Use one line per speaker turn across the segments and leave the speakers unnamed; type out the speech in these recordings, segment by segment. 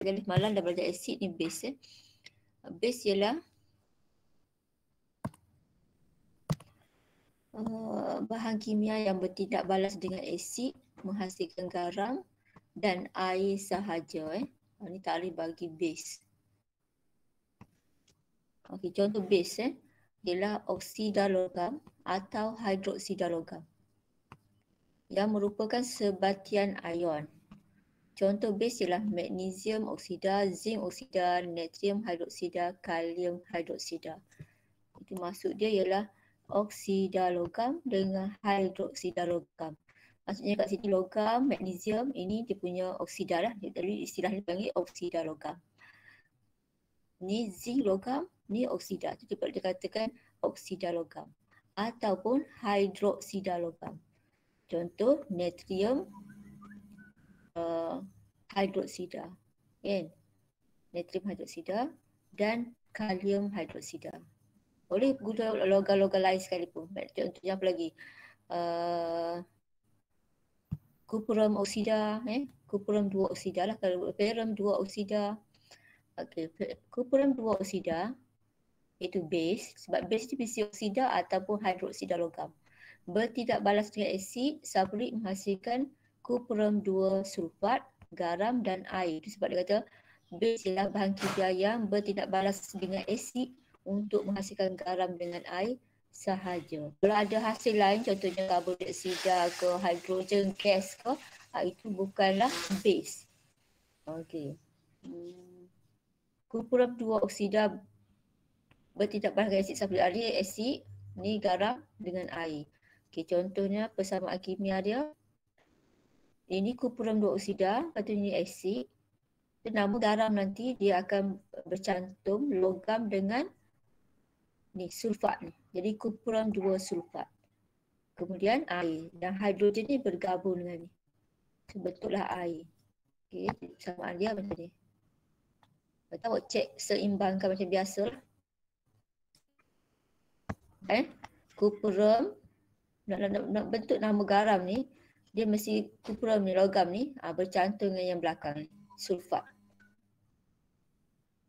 Jadi malam dah belajar asid ni base. Base ialah bahan kimia yang bertindak balas dengan asid menghasilkan garam dan air sahaja. Ini takrif bagi base. Okey, contoh base ialah oksida logam atau hidroksida logam yang merupakan sebatian ion. Contoh base ialah magnesium oksida, zinc oksida, natrium hidroksida, kalium hidroksida. Itu maksud dia ialah oksida logam dengan hidroksida logam. Maksudnya kat sini logam, magnesium, ini dia punya oksida lah. Jadi istilahnya panggil oksida logam. Ni zinc logam, ni oksida. Itu dapat dikatakan oksida logam. Ataupun hidroksida logam. Contoh natrium hidroksida, kan? Natrium hidroksida dan kalium hidroksida. Boleh guna logam-logam lain sekalipun. Contohnya apa lagi? Kuprum oksida, kuprum 2 oksida lah. Kalau barium 2 oksida. Okey, kuprum 2 oksida iaitu base. Sebab base ni mesti oksida ataupun hidroksida logam. Bertindak balas dengan asid, sulfurik menghasilkan kuprum 2 sulfat, garam dan air. Itu sebab dia kata base ialah bahan kimia yang bertindak balas dengan asid untuk menghasilkan garam dengan air sahaja. Kalau ada hasil lain, contohnya karbon dioksida ke hidrogen gas ke, itu bukanlah base. Okey. Kuprum 2 oksida bertindak balas dengan asid sulfurik. Ada asid, ni garam dengan air. Okey, contohnya persamaan kimia dia. Ini kuprum 2 oksida, lepas tu ini asid. Nama garam nanti dia akan bercantum logam dengan ni sulfat ni. Jadi kuprum 2 sulfat. Kemudian air dan hidrogen ni bergabung dengan ni. So, bentuklah air. Okey, persamaan dia macam ni. Lepas tu awak cek seimbangkan macam biasa lah. Kuprum nak bentuk nama garam ni, dia mesti kuprum ni, logam ni bercantum dengan yang belakang ni, sulfat.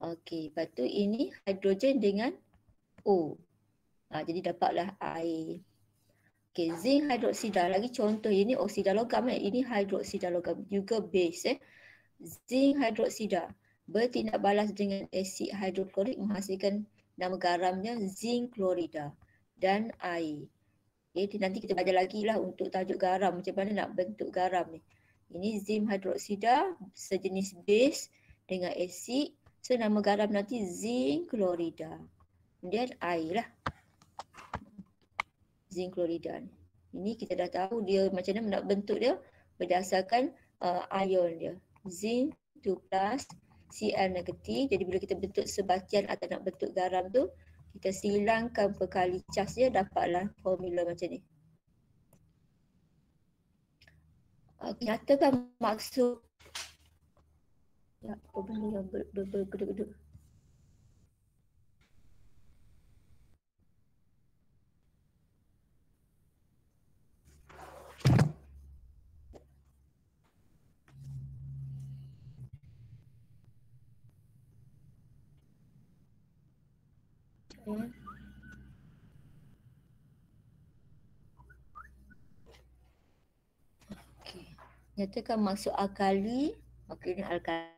Okey, lepas tu ini hidrogen dengan O. Jadi dapatlah air. Okey, zinc hidroksida lagi contoh, ini oksida logam ini hidroksida logam juga base Zinc hidroksida bertindak balas dengan asid hidroklorik menghasilkan nama garamnya zinc klorida dan air. Okay, nanti kita belajar lagi lah untuk tajuk garam, macam mana nak bentuk garam ni. Ini zinc hidroksida sejenis base dengan asid. So nama garam nanti zinc klorida. Kemudian air lah. Zinc klorida ni. Ini kita dah tahu dia macam mana nak bentuk dia berdasarkan ion dia. Zinc 2+, Cl negatif. Jadi bila kita bentuk sebatian atau nak bentuk garam tu, kita silangkan perkali cas dia, dapatlah formula macam ni. Nyatakan maksud apa benda yang bergeduk-geduk. Okey. Nyatakan maksud alkali. Okey, ni alkali.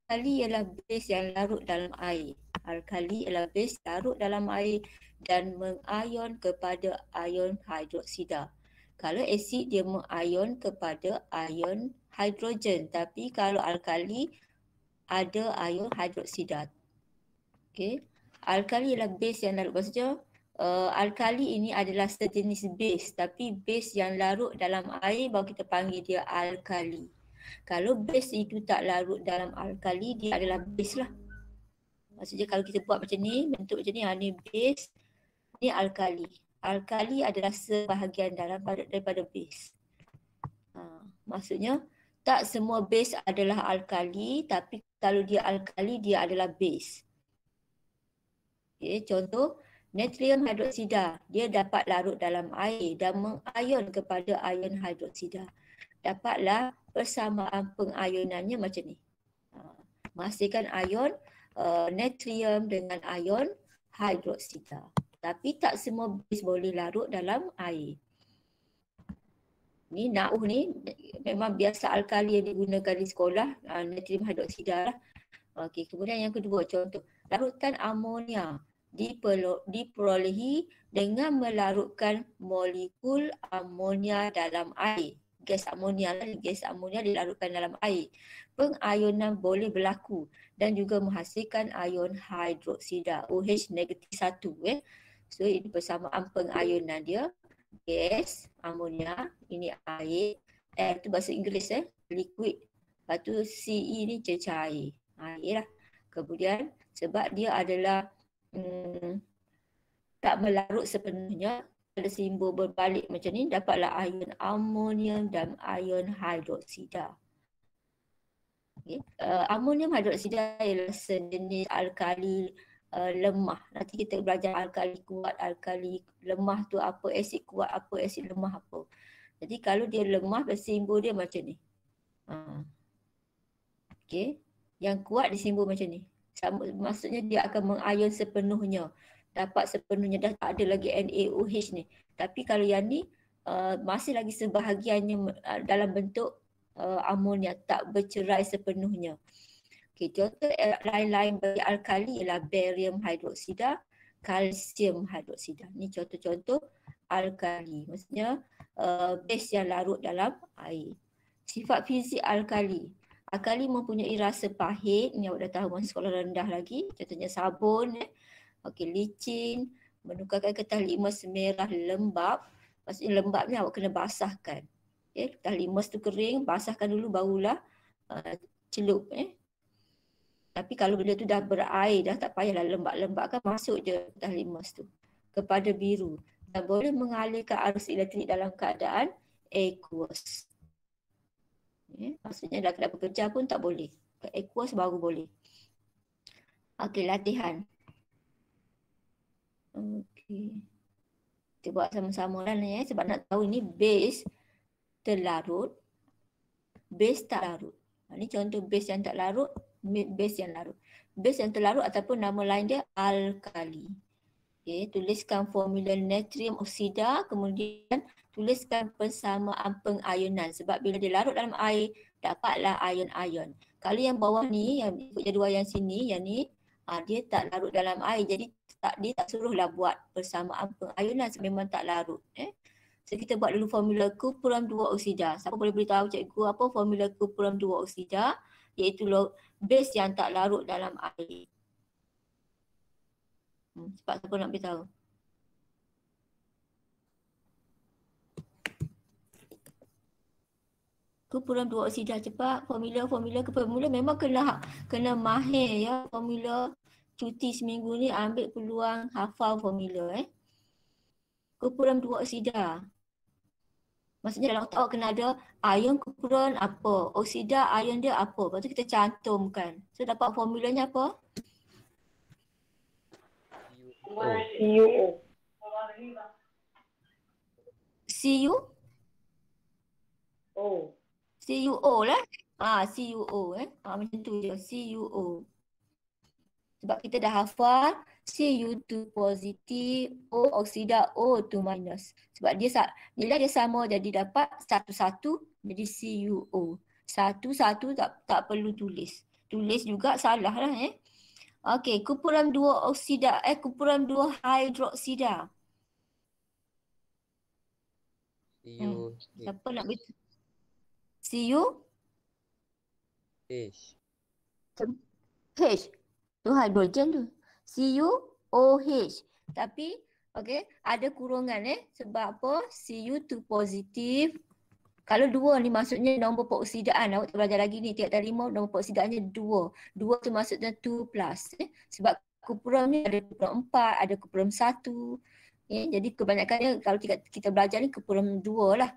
Alkali ialah base yang larut dalam air. Alkali ialah base larut dalam air dan mengion kepada ion hidroksida. Kalau asid dia mengion kepada ion hidrogen, tapi kalau alkali ada ion hidroksida. Okey. Alkali ialah base yang larut. Maksudnya alkali ini adalah sejenis base, tapi base yang larut dalam air baru kita panggil dia alkali. Kalau base itu tak larut dalam alkali, dia adalah base lah. Maksudnya kalau kita buat macam ni, bentuk macam ni, ni base, ni alkali. Alkali adalah sebahagian daripada base. Maksudnya tak semua base adalah alkali, tapi kalau dia alkali, dia adalah base. Okay, contoh natrium hidroksida, dia dapat larut dalam air dan mengion kepada ion hidroksida. dapatlah persamaan pengayonannya macam ni. Menghasilkan ion natrium dengan ion hidroksida. Tapi tak semua base boleh larut dalam air. Ni NaOH ni memang biasa alkali yang digunakan di sekolah, natrium hidroksida lah. Okey, kemudian yang kedua contoh, larutan amonia diperolehi dengan melarutkan molekul amonia dalam air. Gas amonia dilarutkan dalam air. Pengayonan boleh berlaku dan juga menghasilkan ion hidroksida OH negatif 1. So ini persamaan pengayonan dia. Gas amonia, ini air. Air tu bahasa Inggeris liquid. Lepas tu CE ni cecair. Air lah. Kemudian sebab dia adalah tak melarut sepenuhnya, ada simbol berbalik macam ni, dapatlah ion amonium dan ion hidroksida. Okay. Amonium hidroksida ialah sejenis alkali lemah. Nanti kita belajar alkali kuat, alkali lemah tu apa, asid kuat apa, asid lemah apa. Jadi kalau dia lemah, simbol dia macam ni. Okay. Yang kuat disimbol macam ni. Maksudnya dia akan mengayon sepenuhnya. Dapat sepenuhnya, dah tak ada lagi NaOH ni. Tapi kalau yang ni masih lagi sebahagiannya dalam bentuk amonia, tak bercerai sepenuhnya. Okay, contoh lain-lain bagi alkali ialah barium hidroksida, kalsium hidroksida. Ni contoh-contoh alkali. Maksudnya base yang larut dalam air. Sifat fizik alkali. Alkali mempunyai rasa pahit, ni awak dah tahu masa sekolah rendah lagi. Contohnya sabun, licin, menukarkan kertas litmus merah lembab. Maksudnya lembab ni awak kena basahkan. Kertas litmus tu kering, basahkan dulu barulah celup. Tapi kalau benda tu dah berair, dah tak payahlah lembab-lembab kan, masuk je kertas litmus tu kepada biru. Dan boleh mengalirkan arus elektrik dalam keadaan aqueous. Maksudnya dah kena bekerja pun tak boleh. Aqueous baru boleh. Okey, latihan. Okey. Kita buat sama-sama lah ni sebab nak tahu ni base terlarut, base tak larut. Ni contoh base yang tak larut, base yang larut. Base yang terlarut ataupun nama lain dia alkali. Okay, tuliskan formula natrium oksida, kemudian tuliskan persamaan pengayonan sebab bila dia larut dalam air dapatlah ion-ion. Kalau yang bawah ni, yang ikut jadual yang sini, yang ni dia tak larut dalam air, jadi dia tak suruhlah buat persamaan pengayonan sebab memang tak larut. So kita buat dulu formula kupuram 2 oksida. Siapa boleh beritahu cikgu apa formula kupuram 2 oksida? Iaitu base yang tak larut dalam air. Cepat siapa nak beritahu? Kupuram 2 oksida, cepat. Formula memang kena mahir ya. Formula cuti seminggu ni ambil peluang hafal formula Kupuram 2 oksida. Maksudnya dalam otak awak kena ada ion kupuran apa, oksida ion dia apa. Lepas tu kita cantumkan. So dapat formulanya apa? CuO. CU? CuO lah. CuO macam tu je. CuO. Sebab kita dah hafal Cu2 positif, O oksida, O2 minus. Sebab nilai dia sama jadi dapat 1-1 jadi CuO. 1-1 tak perlu tulis. Tulis juga salah lah Okey, kupuram 2 oksida, kupuram 2 hidroksida. Siapa nak beritahu? Cu? H. Tu hidrogen tu. CuOH. Tapi okey, ada kurungan sebab apa? Cu2 positif. Kalau 2 ni maksudnya nombor peroksidaan. Awak belajar lagi ni 3/5 nombor peroksidaannya 2. 2 tu maksudnya 2 plus. Sebab kupuram ni ada kupuram 4, ada kupuram 1. Jadi kebanyakannya kalau kita belajar ni kupuram 2 lah.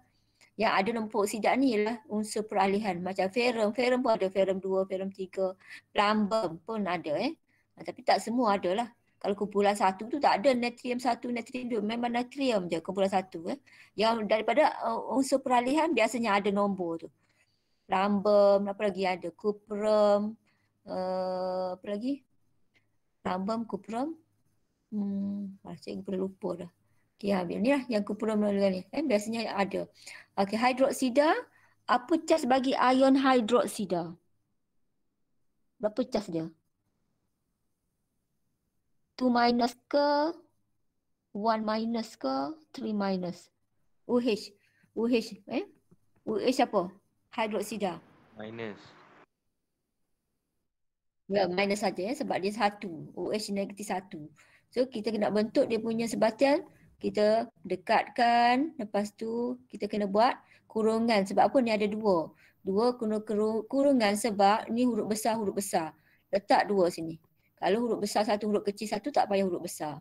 Yang ada nombor peroksidaan ni ialah unsur peralihan. Macam ferrum. Ferrum pun ada ferrum 2, ferrum 3. Plumbum pun ada Tapi tak semua ada lah. Kalau kumpulan satu tu tak ada natrium satu, natrium dua. Memang natrium je kumpulan satu. Yang daripada unsur peralihan biasanya ada nombor tu. Rambam, apa lagi ada? Kuprum, apa lagi? Rambam, kuprum. Saya pernah lupa dah. Okey, ni lah yang kuprum ni. Biasanya ada. Okey, hidroksida. Apa cas bagi ion hidroksida? Berapa cas dia? 2 minus ke? 1 minus ke? 3 minus? UH. UH. UH apa? Hidroksida.
Minus.
Ya, minus saja sebab dia satu. OH negatif satu. So, kita kena bentuk dia punya sebatian. Kita dekatkan. Lepas tu, kita kena buat kurungan. Sebab apa ni ada dua. Dua kena kurungan sebab ni huruf besar, huruf besar. Letak dua sini. Kalau huruf besar satu, huruf kecil satu, tak payah huruf besar.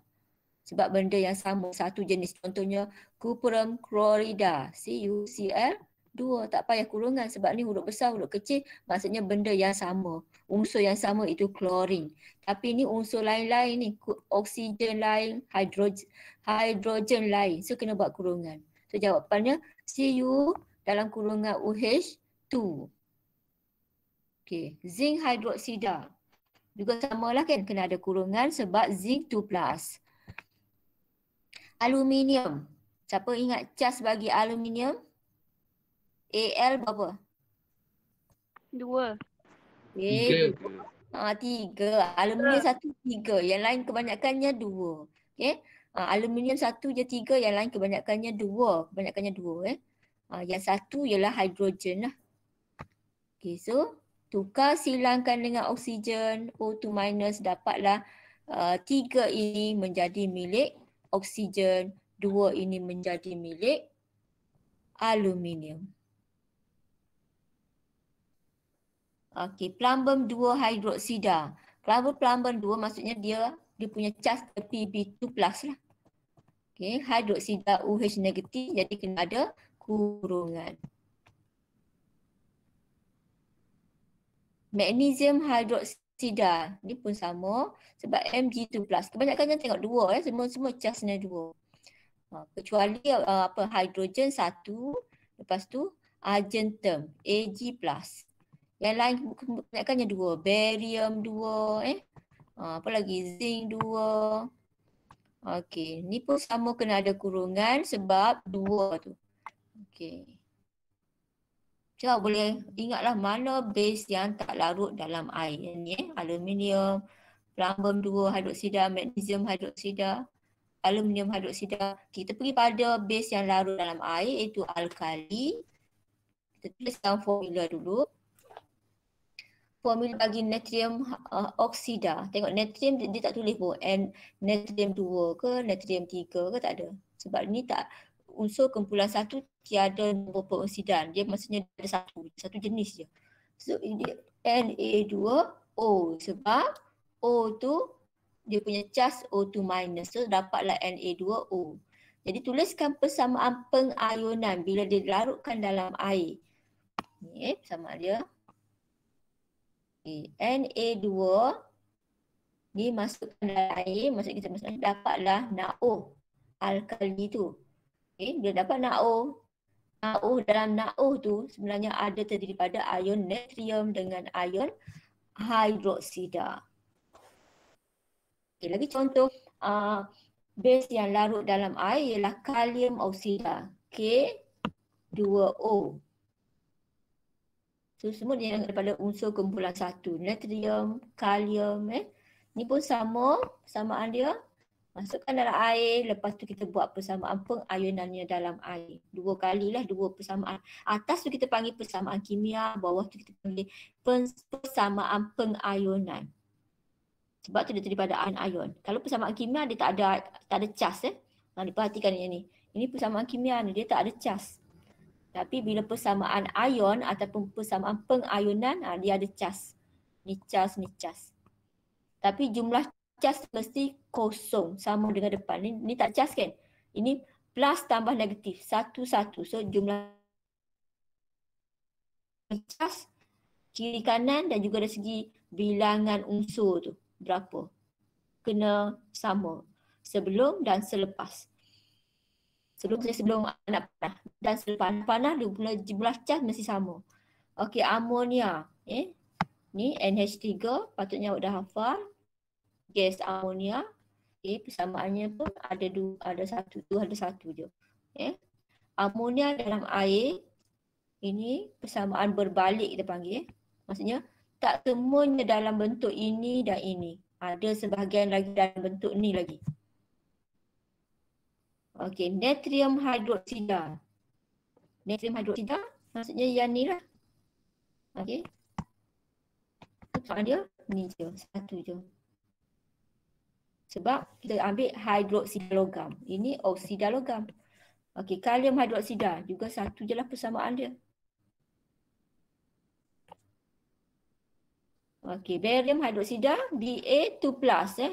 Sebab benda yang sama, satu jenis. Contohnya, cuprum chlorida. CuCl. Dua, tak payah kurungan sebab ni huruf besar, huruf kecil. Maksudnya benda yang sama. Unsur yang sama itu klorin. Tapi ni unsur lain-lain ni. Oksigen lain, hidrogen lain. So, kena buat kurungan. So, jawapannya Cu dalam kurungan UH2. Okay. Zinc hidroksida. Juga samalah kan. Kena ada kurungan sebab zinc 2+. Aluminium. Siapa ingat cas bagi aluminium? Al berapa?
2.
Okay. 3. Aluminium 1, 3. Yang lain kebanyakannya 2. Okay. Aluminium 1 je 3, yang lain kebanyakannya 2. Kebanyakannya 2. Yang satu ialah hidrogen lah. Okay, so tukar silangkan dengan oksigen O2 minus, dapatlah 3 ini menjadi milik oksigen, 2 ini menjadi milik aluminium. Okey, plumbum 2 hidroksida. Plumbum 2 maksudnya dia punya cas Pb2+ lah. Okey, hidroksida UH negatif, jadi kena ada kurungan. Magnesium hidroksida, ni pun sama sebab Mg2+. Kebanyakannya tengok 2 semua casnya 2. Kecuali hidrogen 1, lepas tu argentum Ag+. Yang lain kebanyakannya 2. Barium 2. Apa lagi? Zinc 2. Okey. Ni pun sama kena ada kurungan sebab 2 tu. Okey. Coba boleh ingatlah mana base yang tak larut dalam air. Ni aluminium, plumbum 2 hidroksida, magnesium hidroksida, aluminium hidroksida. Kita pergi pada base yang larut dalam air iaitu alkali. Kita tuliskan formula dulu. Formula bagi natrium oksida. Tengok natrium dia tak tulis pun natrium 2 ke natrium 3 ke, tak ada. Sebab ni tak unsur kumpulan satu tiada nombor pengoksidan. Dia maksudnya ada satu jenis je. So ini Na2O sebab O tu dia punya cas O2 minus. So dapatlah Na2O. Jadi tuliskan persamaan pengayonan bila dia larutkan dalam air. Ni persamaan dia. Na2 ni masukkan dalam air, maksud kita dapatlah NaO alkali tu. Bila dapat NaO dalam NaO tu sebenarnya ada terdiri pada ion natrium dengan ion hidroksida. Lagi contoh base yang larut dalam air ialah kalium oksida, K2O. So semua dia daripada unsur kumpulan satu. Natrium, kalium. Ni pun sama, persamaan dia. Masukkan dalam air, lepas tu kita buat persamaan pengayonannya dalam air. 2 kalilah, 2 persamaan. Atas tu kita panggil persamaan kimia, bawah tu kita panggil persamaan pengayonan. Sebab tu dia daripada ion-ion. Kalau persamaan kimia dia tak ada cas. Diperhatikan yang ni. Ini persamaan kimia ni, dia tak ada cas. Tapi bila persamaan ion ataupun persamaan pengayonan, dia ada cas. Ni cas, ni cas. Tapi jumlah cas mesti kosong sama dengan depan. Ni tak cas kan? Ini plus tambah negatif. 1, 1. So jumlah cas kiri kanan dan juga dari segi bilangan unsur tu. Berapa? kena sama. Sebelum dan selepas. Sebelum nak panah dan selepas panah jumlah cas mesti sama. Okey, amonia. Ni NH3, patutnya awak dah hafal. Gas amonia. Persamaannya pun ada satu je. Amonia dalam air, ini persamaan berbalik kita panggil. Maksudnya tak semuanya dalam bentuk ini dan ini. Ada sebahagian lagi dalam bentuk ni lagi. Okey, natrium hidroksida. Natrium hidroksida maksudnya yang ni lah. Okey. Soalan dia ni je, satu je. Sebab kita ambil hidroksida logam. Ini oksida logam. Okey, kalium hidroksida juga satu je lah persamaan dia. Okey, barium hidroksida Ba2+.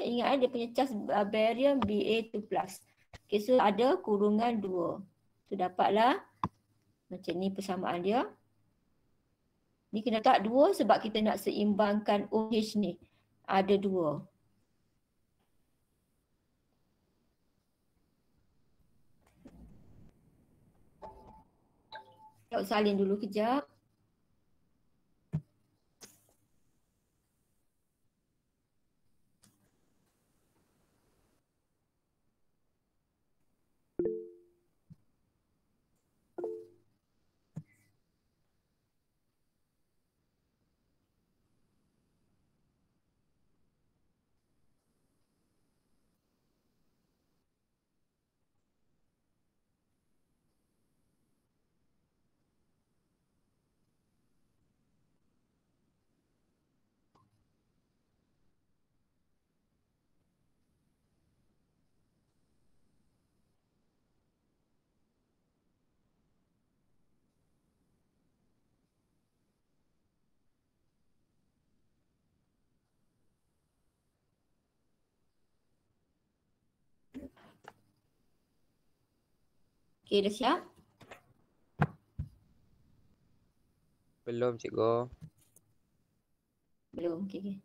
Ingat dia punya cas barium Ba2+. Okey, so ada kurungan 2. So dapatlah macam ni persamaan dia. Ni kena letak 2 sebab kita nak seimbangkan OH ni. Ada 2. Kita salin dulu kejap. Okey, dah siap?
Belum, cikgu.
Belum, okey.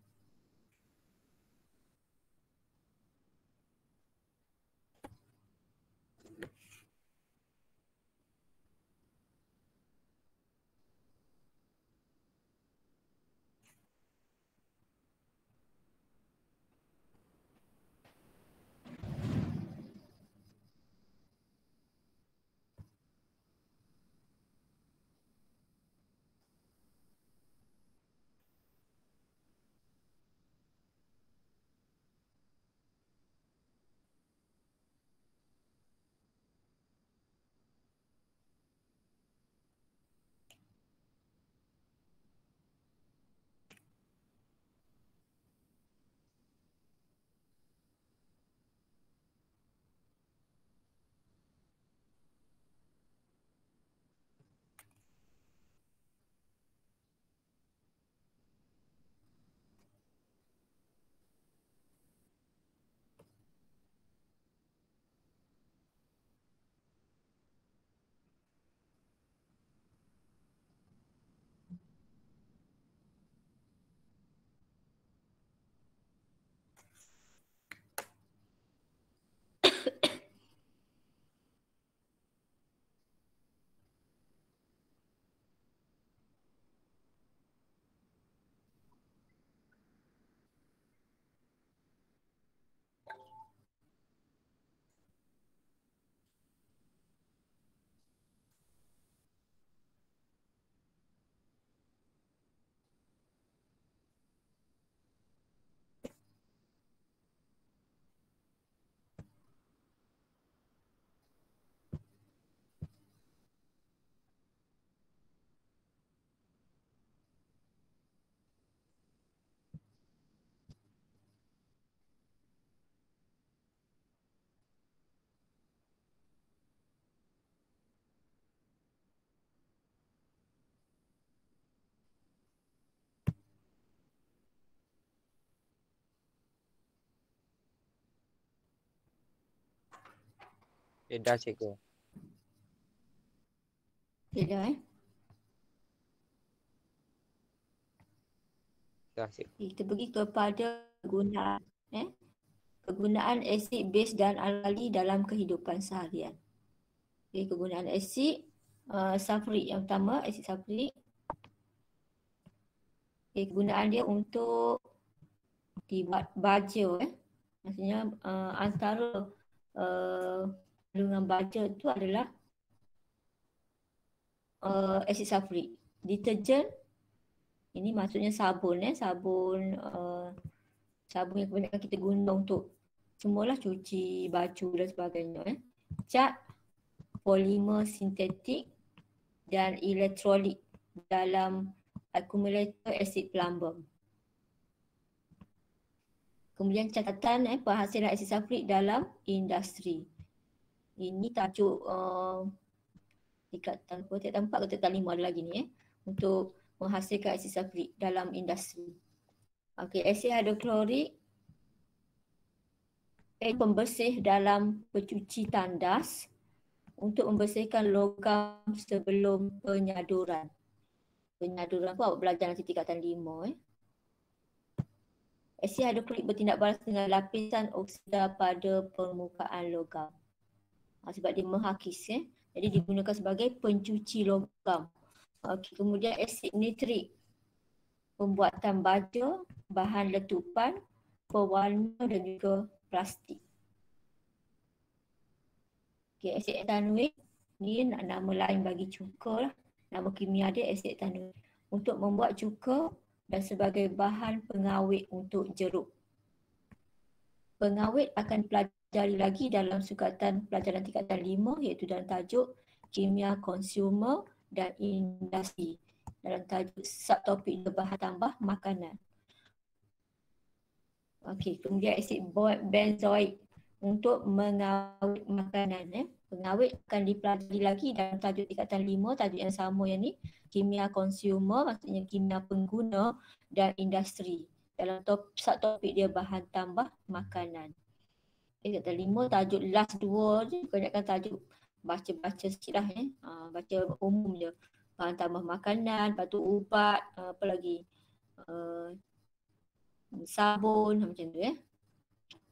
Dah, cikgu.
Okey dah
Dah, cikgu.
Kita pergi kepada penggunaan. kegunaan asid, base dan alkali dalam kehidupan seharian. Okay, kegunaan asid sulfurik yang pertama, asid sulfurik. Okay, kegunaan dia untuk dibuat baja. Maksudnya antara kandungan baja itu adalah asid sulfurik. Deterjen, ini maksudnya sabun, sabun yang kebanyakan kita guna untuk semualah cuci baju dan sebagainya. Cat, polimer sintetik dan elektrolit dalam akumulator asid plumbum. Kemudian catatan penghasilan asid sulfurik dalam industri. Ini tajuk tingkatan 4 ke tingkatan 5 ada lagi ni untuk menghasilkan asid sulfurik dalam industri. Okey, asid hidroklorik pembersih dalam pencuci tandas untuk membersihkan logam sebelum penyaduran. Penyaduran pun awak belajar nanti tingkatan 5. Asid hidroklorik bertindak balas dengan lapisan oksida pada permukaan logam. Sebab dia menghakis. Jadi digunakan sebagai pencuci logam. Okay, kemudian asid nitrik, pembuatan baja, bahan letupan, pewarna dan juga plastik. Okay, asid etanoik ni nama lain bagi cuka lah. Nama kimia dia asid etanoik. Untuk membuat cuka dan sebagai bahan pengawet untuk jeruk. Pengawet akan dipelajari lagi dalam sukatan pelajaran tingkatan 5 iaitu dalam tajuk kimia konsumer dan industri. Dalam tajuk subtopik bahan tambah makanan. Okey, kemudian asid benzoik untuk mengawet makanan. Pengawet akan dipelajari lagi dalam tajuk tingkatan 5, tajuk yang sama yang ni, kimia konsumer maksudnya kimia pengguna dan industri. Dalam subtopik dia bahan tambah makanan. Tingkatan 5 tajuk last 2 je, kebanyakan tajuk baca-baca sikit lah baca umum je. Bahan tambah makanan, lepas tu ubat, apa lagi? Sabun macam tu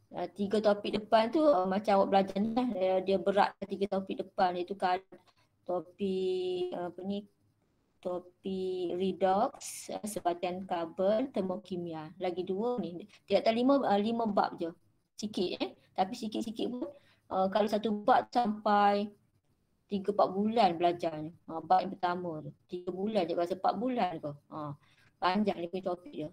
3 topik depan tu macam awak belajar ni lah, dia berat 3 topik depan iaitu topik topik redox, sebatian karbon, termokimia. Lagi 2 ni. Tingkatan 5 bab je. Sikit tapi sikit-sikit pun kalau satu bab sampai 3-4 bulan belajar ni. Bab yang pertama tu. 3 bulan je, rasa 4 bulan ke. Panjang ni punya topik dia.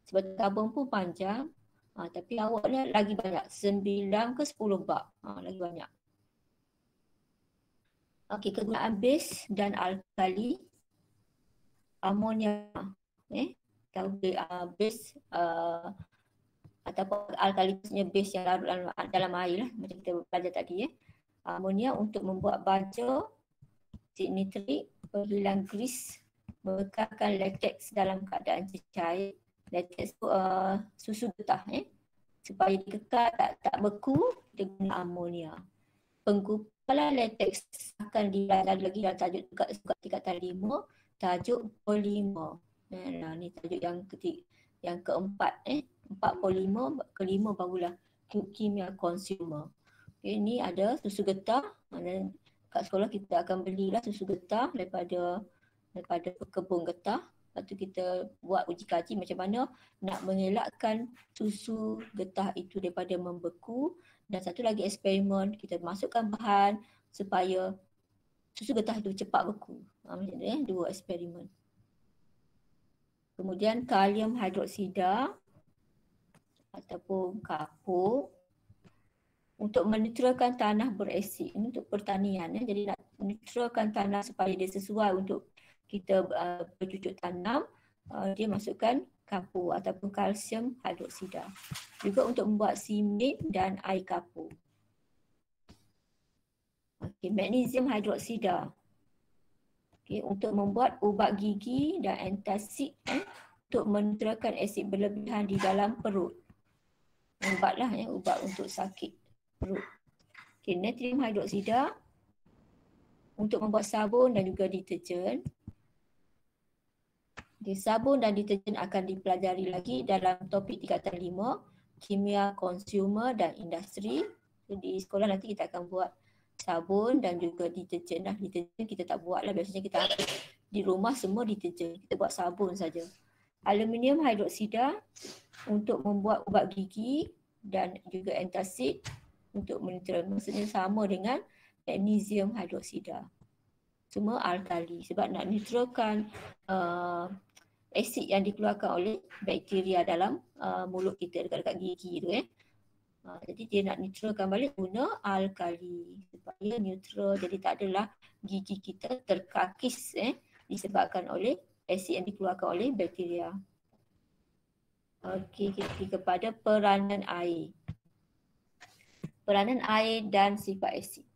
Sebab karbon pun panjang. Tapi awak ni lagi banyak. 9 ke 10 bab. Lagi banyak. Okey, kegunaan base dan alkali. Amonia. Tahu base ataupun alkali maksudnya base yang larut dalam air lah. Macam kita belajar tadi. Amonia untuk membuat baja, asid nitrik, penghilang grease, mekekalkan latex dalam keadaan cair. Latex tu susu getah supaya dikekal tak beku, kita guna amonia. Penggumpalan latex akan dipelajari lagi dalam tajuk tingkatan 5, tajuk polimer. Ni tajuk yang keempat 4 polimer, kelima barulah kimia consumer. Okay, ni ada susu getah. Kat sekolah kita akan belilah susu getah daripada kebun getah. Lepas tu kita buat uji kaji macam mana nak mengelakkan susu getah itu daripada membeku. Dan satu lagi eksperimen, kita masukkan bahan supaya susu getah itu cepat beku. Macam tu 2 eksperimen. Kemudian kalium hidroksida ataupun kapur untuk menetralkan tanah berasid. Ini untuk pertanian. Jadi nak menetralkan tanah supaya dia sesuai untuk kita bercucuk tanam, dia masukkan kapur ataupun kalsium hidroksida. Juga untuk membuat simen dan air kapur. Okay, magnesium hidroksida. Okay, untuk membuat ubat gigi dan antacid untuk menetralkan asid berlebihan di dalam perut. Ubat lah ubat untuk sakit perut. Okay, natrium hidroksida untuk membuat sabun dan juga deterjen. Okay, sabun dan deterjen akan dipelajari lagi dalam topik tingkatan 5, kimia konsumer dan industri. So, di sekolah nanti kita akan buat sabun dan juga deterjen lah. Deterjen kita tak buat lah, biasanya kita di rumah semua deterjen, kita buat sabun saja. Aluminium hidroksida untuk membuat ubat gigi dan juga antacid untuk menetralkan, maksudnya sama dengan magnesium hidroksida. Semua alkali sebab nak neutralkan asid yang dikeluarkan oleh bakteria dalam mulut kita dekat-dekat gigi tu jadi dia nak neutralkan balik guna alkali supaya neutral, jadi tak adalah gigi kita terkakis disebabkan oleh asid yang dikeluarkan oleh bakteria. Okey, kita pergi kepada peranan air. Peranan air dan sifat asid.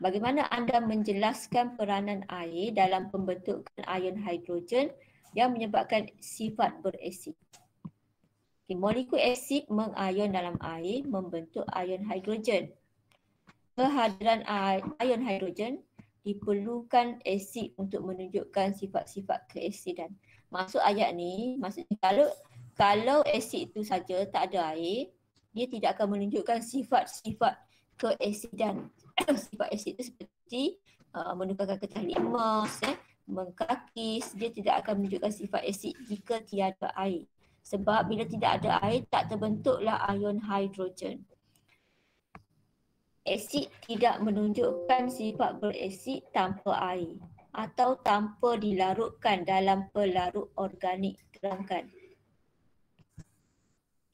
Bagaimana anda menjelaskan peranan air dalam pembentukan ion hidrogen yang menyebabkan sifat berasid? Okay, molekul asid mengion dalam air membentuk ion hidrogen. Kehadiran ion hidrogen diperlukan asid untuk menunjukkan sifat-sifat keasidan. Maksud ayat ni, maksudnya kalau asid itu saja tak ada air, dia tidak akan menunjukkan sifat-sifat keasidan. Sifat asid itu seperti menukarkan ketah litmus, mengkakis, dia tidak akan menunjukkan sifat asid jika tiada air. Sebab bila tidak ada air, tak terbentuklah ion hidrogen. Asid tidak menunjukkan sifat berasid tanpa air atau tanpa dilarutkan dalam pelarut organik. Terangkan.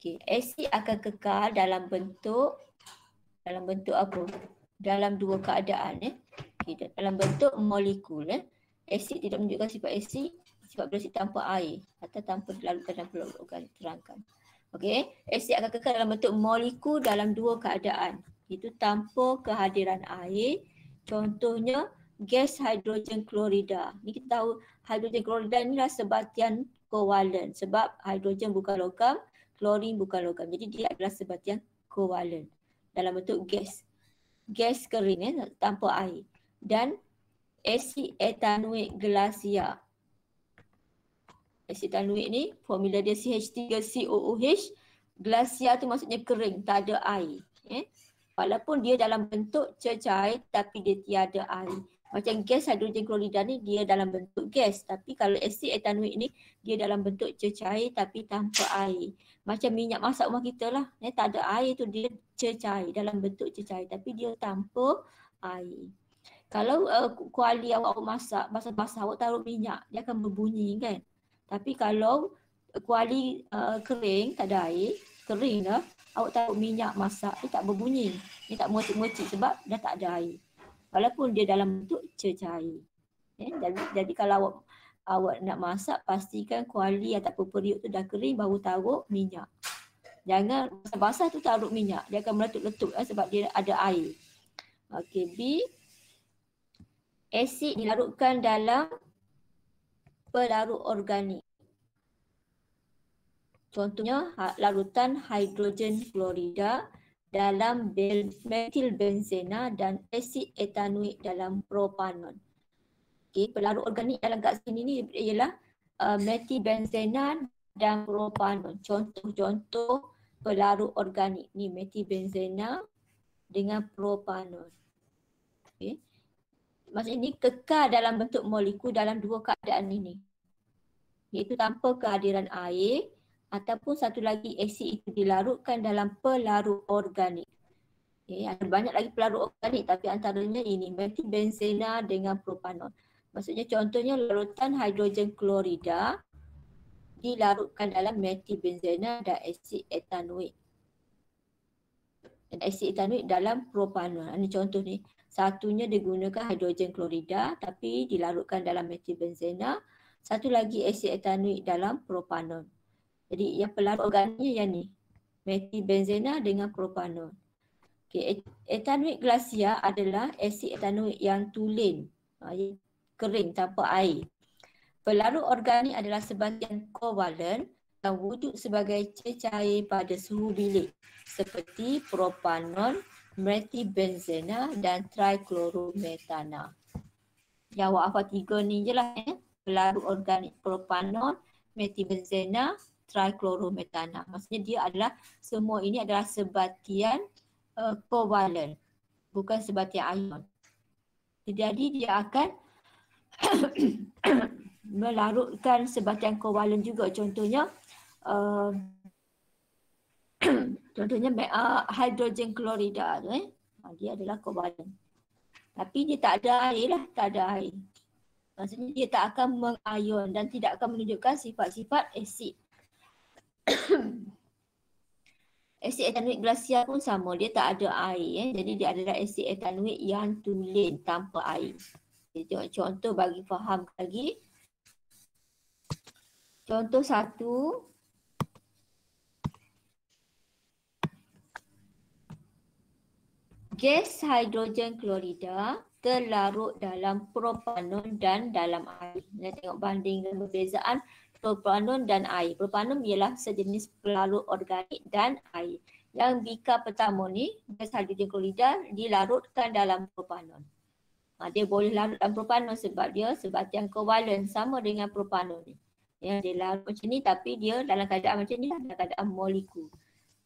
Okay. Asid akan kekal dalam bentuk apa? Dalam dua keadaan. Okay. Dalam bentuk molekul. Asid tidak menunjukkan sifat asid, sifat berasid tanpa air atau tanpa dilarutkan dalam pelarut organik. Terangkan. Okey, asid akan kekal dalam bentuk molekul dalam dua keadaan. Itu tanpa kehadiran air. Contohnya gas hidrogen klorida. Ni kita tahu hidrogen klorida ni lah sebatian kovalen sebab hidrogen bukan logam, klorin bukan logam. Jadi dia adalah sebatian kovalen dalam bentuk gas. Gas kering tanpa air. Dan asid etanoik glasia. Asid etanoik ni formula dia CH3COOH. Glasia tu maksudnya kering, tak ada air. Walaupun dia dalam bentuk cecair tapi dia tiada air. Macam gas hidrogen klorida ni dia dalam bentuk gas, tapi kalau asid etanoik ni dia dalam bentuk cecair tapi tanpa air. Macam minyak masak rumah kita lah, tak ada air tu, dia cecair, dalam bentuk cecair tapi dia tanpa air. Kalau kuali awak masak basah-basah, awak taruh minyak, dia akan berbunyi kan. Tapi kalau kuali kering, tak ada air, kering dah, awak taruh minyak masak, dia tak berbunyi. Dia tak mercik-mercik sebab dah tak ada air. Walaupun dia dalam bentuk cecair. Jadi kalau awak nak masak, pastikan kuali ataupun periuk tu dah kering baru taruh minyak. Jangan basah-basah tu taruh minyak, dia akan meletup-letup sebab dia ada air. Okey, B. Asid dilarutkan dalam pelarut organik. Contohnya larutan hidrogen klorida dalam metil benzena dan asid etanoik dalam propanon. Okay, pelarut organik dalam kat sini ni ialah metil benzena dan propanon. Contoh-contoh pelarut organik ni metil benzena dengan propanon. Okay. Maksudnya ini kekal dalam bentuk molekul dalam dua keadaan ini. Iaitu tanpa kehadiran air ataupun satu lagi asid itu dilarutkan dalam pelarut organik. Okay, ada banyak lagi pelarut organik tapi antaranya ini metil benzena dengan propanon. Maksudnya contohnya larutan hidrogen klorida dilarutkan dalam metil benzena dan asid etanoik. Dan asid etanoik dalam propanon. Ini contoh ni. Satunya digunakan hidrogen klorida tapi dilarutkan dalam metil benzena. Satu lagi asid etanoik dalam propanon. Jadi yang pelarut organiknya yang ni. Metil benzena dengan propanon. Okay. Etanoik glasia adalah asid etanoik yang tulen. Yang kering tanpa air. Pelarut organik adalah sebatian kovalen yang wujud sebagai cecair pada suhu bilik. Seperti propanon, metil benzena dan triklorometana. Yang awak hafal tiga ni je lah. Pelarut organik propanon, metil benzena trichlorometana. Maksudnya dia adalah, semua ini adalah sebatian kovalen, bukan sebatian ion. Jadi dia akan melarutkan sebatian kovalen juga. Contohnya contohnya hidrogen klorida tu dia adalah kovalen. Tapi dia tak ada air lah, tak ada air. Maksudnya dia tak akan mengion dan tidak akan menunjukkan sifat-sifat asid. Asid etanoik glasial pun sama, dia tak ada air. Jadi dia adalah asid etanoik yang tulen tanpa air. Jadi tengok contoh bagi faham lagi. Contoh 1. Gas hidrogen klorida terlarut dalam propanon dan dalam air. Kita tengok banding dan perbezaan propanon dan air. Propanon ialah sejenis pelarut organik dan air. Yang bika pertama ni, gas hidrogen klorida dilarutkan dalam propanon. Dia boleh larut dalam propanon sebab dia sebatian kovalen sama dengan propanon ni. Dia larut macam ni tapi dia dalam keadaan macam ni lah, dalam keadaan molekul.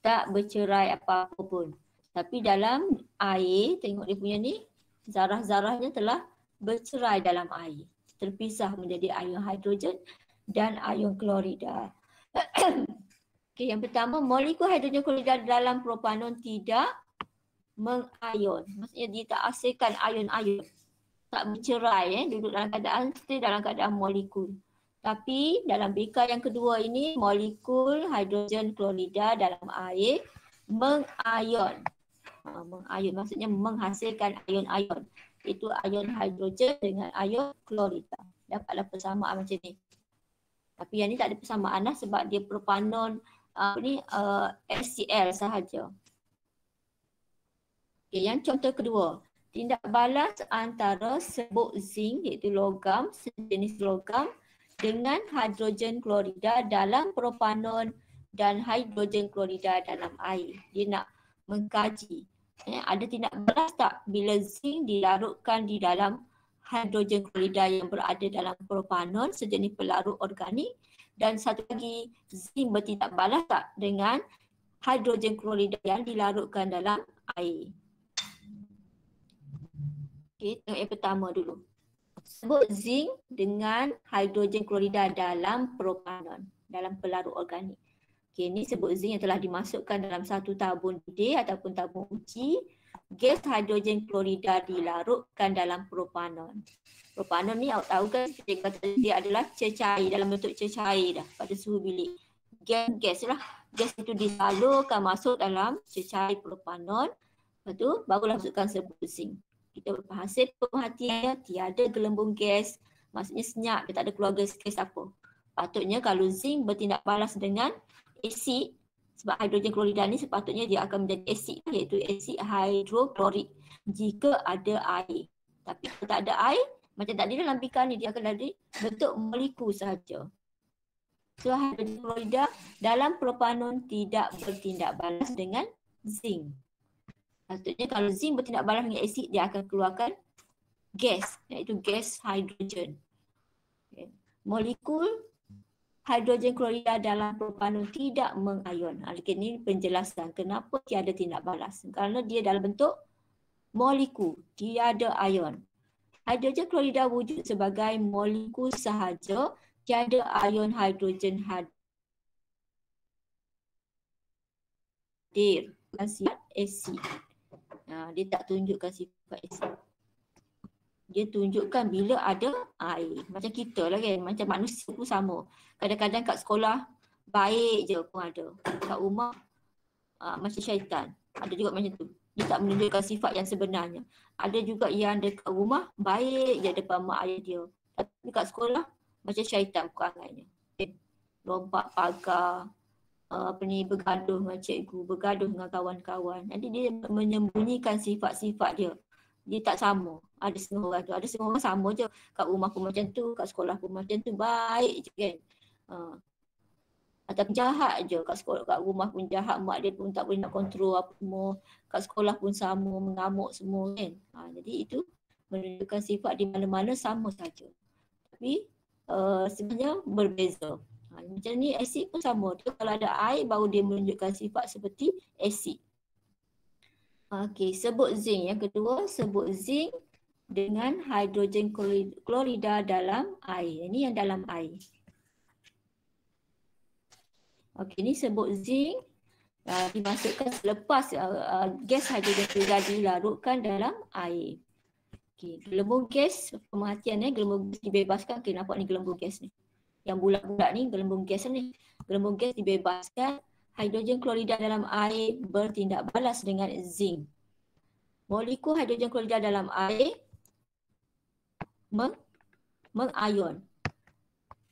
Tak bercerai apa-apa pun. Tapi dalam air, tengok dia punya ni, zarah-zarahnya telah bercerai dalam air. Terpisah menjadi ion hidrogen dan ion klorida. Okay, yang pertama, molekul hidrogen klorida dalam propanon tidak mengion. Maksudnya dia tak hasilkan ion-ion. Tak bercerai, duduk dalam keadaan still dalam keadaan molekul. Tapi dalam beka yang kedua ini, molekul hidrogen klorida dalam air mengion. Mengion maksudnya menghasilkan ion-ion. Itu ion hidrogen dengan ion klorida. Dapatlah persamaan macam ni. Tapi yang ni tak ada persamaan lah sebab dia propanon HCl sahaja. Okay, yang contoh kedua. Tindak balas antara serbuk zinc iaitu logam, sejenis logam dengan hidrogen klorida dalam propanon dan hidrogen klorida dalam air. Dia nak mengkaji. Ada tindak balas tak bila zinc dilarutkan di dalam hidrogen klorida yang berada dalam propanon, sejenis pelarut organik, dan satu lagi zinc bertindak balas tak dengan hidrogen klorida yang dilarutkan dalam air. Okey, tengok yang pertama dulu. Sebut zinc dengan hidrogen klorida dalam propanon, dalam pelarut organik. Okey, ini sebut zinc yang telah dimasukkan dalam satu tabung D ataupun tabung uji. Gas hidrogen klorida dilarutkan dalam propanon. Propanon ni awak tahu kan, dia adalah cecair, dalam bentuk cecair dah pada suhu bilik. Gas lah. Gas itu disalurkan masuk dalam cecair propanon. Lepas tu barulah masukkan sebut zinc. Kita hasil pemerhatiannya tiada gelembung gas, maksudnya senyap, dia tak ada keluar gas apa. Patutnya kalau zinc bertindak balas dengan asid, sebab hidrogen klorida ni sepatutnya dia akan menjadi asid, iaitu asid hidroklorik jika ada air. Tapi kalau tak ada air, macam tadi dalam bika ni dia akan jadi bentuk molekul sahaja. So hidrogen klorida dalam propanon tidak bertindak balas dengan zinc. Maksudnya kalau zinc bertindak balas dengan asid, dia akan keluarkan gas, iaitu gas hidrogen. Okay. Molekul hidrogen klorida dalam propanon tidak mengion. Ini penjelasan kenapa tiada tindak balas. Kerana dia dalam bentuk molekul, tiada ion. Hidrogen klorida wujud sebagai molekul sahaja, tiada ion hidrogen hadir. Sifat asid. Dia tak tunjukkan sifat asid. Dia tunjukkan bila ada air. Macam kita lah kan, macam manusia pun sama. Kadang-kadang kat sekolah baik je pun ada. Kat rumah macam syaitan. Ada juga macam tu. Dia tak menunjukkan sifat yang sebenarnya. Ada juga yang dekat rumah baik je depan mak ayah dia. Tapi kat sekolah macam syaitan perangainya. Lompat pagar, bergaduh dengan cikgu, bergaduh dengan kawan-kawan. Nanti dia menyembunyikan sifat-sifat dia. Dia tak sama. Ada setengah orang tu. Ada setengah orang sama je. Kat rumah pun macam tu, kat sekolah pun macam tu. Baik je kan. Atau jahat je. Kat sekolah, kat rumah pun jahat. Mak dia pun tak boleh nak kontrol apa semua. Kat sekolah pun sama, mengamuk semua kan. Jadi itu menunjukkan sifat di mana-mana sama saja. Tapi sebenarnya berbeza. Macam ni asid pun sama. Dia kalau ada air baru dia menunjukkan sifat seperti asid. Okey, sebut zinc. Yang kedua, sebut zinc dengan hidrogen klorida dalam air. Ini yang dalam air. Okey, ni sebut zinc dimasukkan selepas gas hidrogen klorida dilarutkan dalam air. Okey, gelembung gas, pemerhatian gelembung gas dibebaskan. Okey, nampak ni gelembung gas ni. Yang bulat-bulat ni gelembung gas ni. Gelembung gas dibebaskan, hidrogen klorida dalam air bertindak balas dengan zinc. Molekul hidrogen klorida dalam air mengion.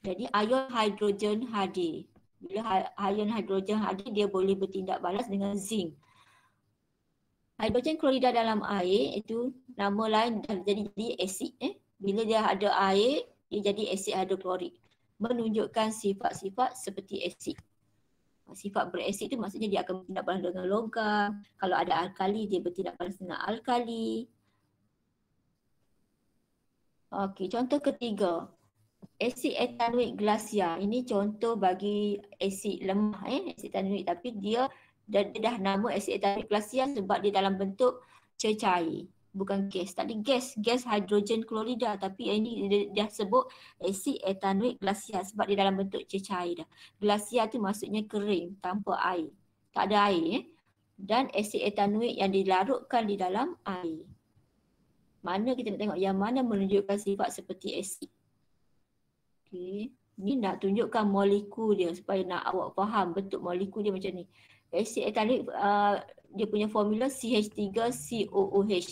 Jadi ion hidrogen hadir. Bila ion hidrogen hadir, dia boleh bertindak balas dengan zinc. Hidrogen klorida dalam air itu nama lain jadi asid. Bila dia ada air, dia jadi asid hidroklorik. Menunjukkan sifat-sifat seperti asid. Sifat berasid itu maksudnya dia akan bertindak balas dengan logam. Kalau ada alkali, dia bertindak balas dengan alkali. Okey, contoh ketiga. Asid etanoik glasia. Ini contoh bagi asid lemah, asid etanoik, tapi dia dah nama asid etanoik glasia sebab dia dalam bentuk cecair, bukan gas. Tadi gas hidrogen klorida, tapi ini dia sebut asid etanoik glasia sebab dia dalam bentuk cecair dah. Glasia tu maksudnya kering, tanpa air. Tak ada air. Dan asid etanoik yang dilarutkan di dalam air. Mana kita nak tengok yang mana menunjukkan sifat seperti asid. Okey, ni nak tunjukkan molekul dia supaya nak awak faham bentuk molekul dia macam ni. Asid etanoik dia punya formula CH3COOH.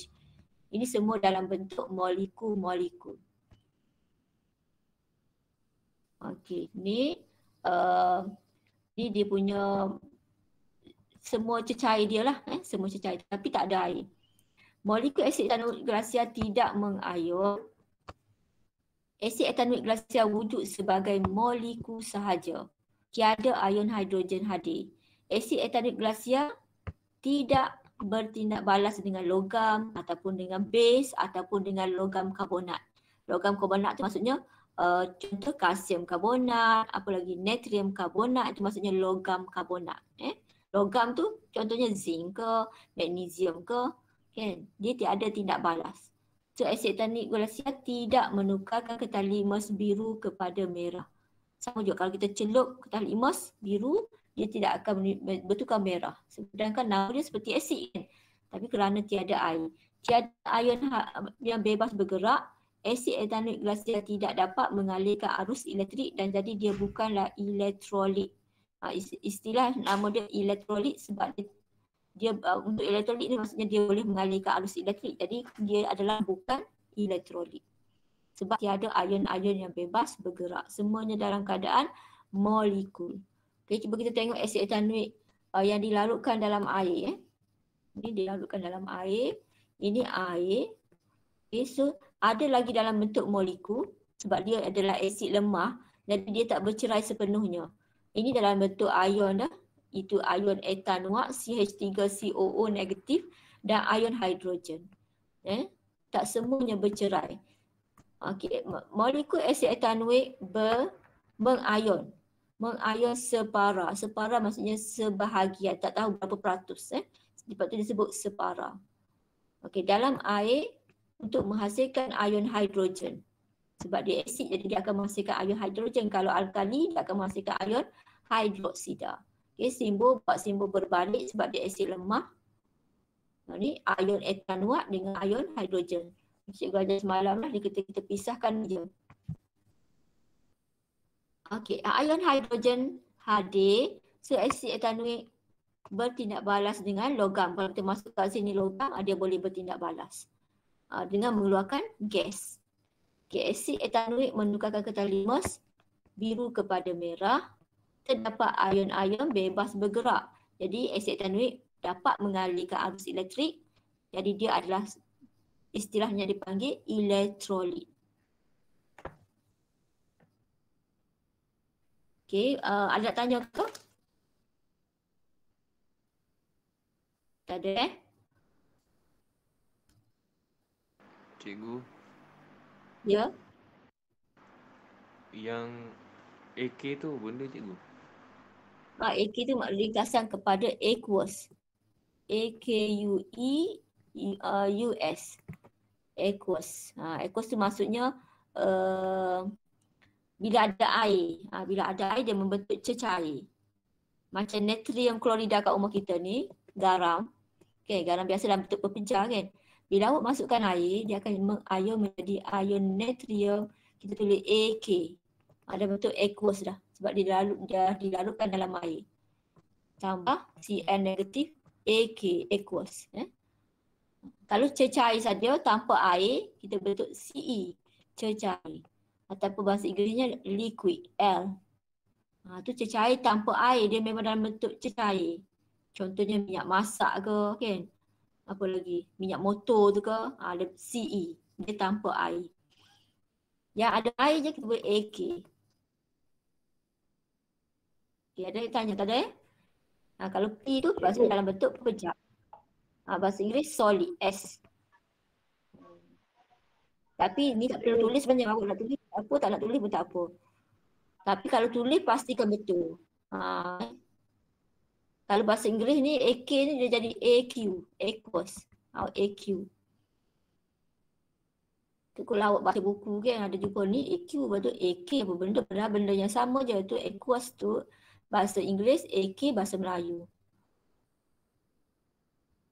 Ini semua dalam bentuk molekul-molekul. Okey, ni dia punya semua cecair dia lah, semua cecair tapi tak ada air. Molekul asid etanoik glasia tidak mengion. Asid etanoik glasia wujud sebagai molekul sahaja. Tiada ion hidrogen hadir. Asid etanoik glasia tidak bertindak balas dengan logam ataupun dengan base ataupun dengan logam karbonat. Logam karbonat tu maksudnya contoh kalsium karbonat, apa lagi natrium karbonat, itu maksudnya logam karbonat. Logam tu contohnya zinc ke, magnesium ke, kan? Dia tiada tindak balas. So asid etanoik glasia tidak menukarkan ketal limas biru kepada merah. Sama juga kalau kita celup ketal limas biru, dia tidak akan bertukar merah. Sedangkan nama dia seperti asid kan. Tapi kerana tiada air, tiada ion yang bebas bergerak, asid etanoik glasia tidak dapat mengalirkan arus elektrik dan jadi dia bukanlah elektrolit. Istilah nama dia elektrolit sebab dia untuk elektrolit ni maksudnya dia boleh mengalirkan arus elektrik. Jadi dia adalah bukan elektrolit. Sebab tiada ion-ion yang bebas bergerak. Semuanya dalam keadaan molekul. Okey, cuba kita tengok asid etanoik yang dilarutkan dalam air. Ini dilarutkan dalam air. Ini air. Okay, so ada lagi dalam bentuk molekul sebab dia adalah asid lemah. Jadi dia tak bercerai sepenuhnya. Ini dalam bentuk ion dah. Itu ion etanoat CH3COO negatif dan ion hidrogen. Tak semuanya bercerai. Okey, molekul asid etanoik mengion. Mengion separa. Separa maksudnya sebahagian, tak tahu berapa peratus. Sebab itu disebut separa. Okey, dalam air untuk menghasilkan ion hidrogen. Sebab dia asid jadi dia akan menghasilkan ion hidrogen. Kalau alkali dia akan menghasilkan ion hidroksida. Okey, buat simbol berbalik sebab dia asid lemah. Ini ion etanoat dengan ion hidrogen. Cikgu ajar semalam lah, kita pisahkan je. Okey, ion hidrogen hadir, so asid etanoik bertindak balas dengan logam. Kalau kita masukkan sini logam, dia boleh bertindak balas dengan mengeluarkan gas. Okey, asid etanoik menukarkan ketal limas biru kepada merah. Terdapat ion-ion bebas bergerak. Jadi asid etanoik dapat mengalirkan arus elektrik. Jadi dia adalah istilahnya dipanggil elektrolit. Okey, ada nak tanya ke? Tak ada
Cikgu,
Ya.
yang AK tu benda cikgu.
AK tu ringkasan kepada aqueous. AQUEUS. Aqueous. Aqueous tu maksudnya bila ada air. Bila ada air dia membentuk cecair. Macam natrium klorida kat rumah kita ni, garam. Okay, garam biasa dalam bentuk pepejah kan. Bila awak masukkan air, dia akan mengayon menjadi ion natrium. Kita tulis AK. Ada bentuk aqueous dah. Sebab dia dilarutkan dalam air. Tambah Cn negatif AK, aqueous. Kalau cecair saja tanpa air, kita bentuk Ce, cecair. Ataupun bahasa Inggerisnya liquid, L. Tu cecair tanpa air, dia memang dalam bentuk cecair. Contohnya minyak masak ke kan. Apa lagi? Minyak motor tu ke, ada Ce, dia tanpa air. Yang ada air je kita boleh AK. Okay, ada yang tanya tak ada kalau P tu bahasa dalam bentuk pepejah. Bahasa Inggeris solid, S. Tapi ni tak perlu tulis sebenarnya. Awak nak tulis apa, tak nak tulis pun tak apa. Tapi kalau tulis pastikan betul. Kalau bahasa Inggeris ni AK ni dia jadi AQ, aqueous. AQ. Tu kalau awak baca buku kan ada jumpa ni AQ, betul AK apa benda, padahal benda yang sama je. Tu aqueous tu bahasa Inggeris, AK bahasa Melayu.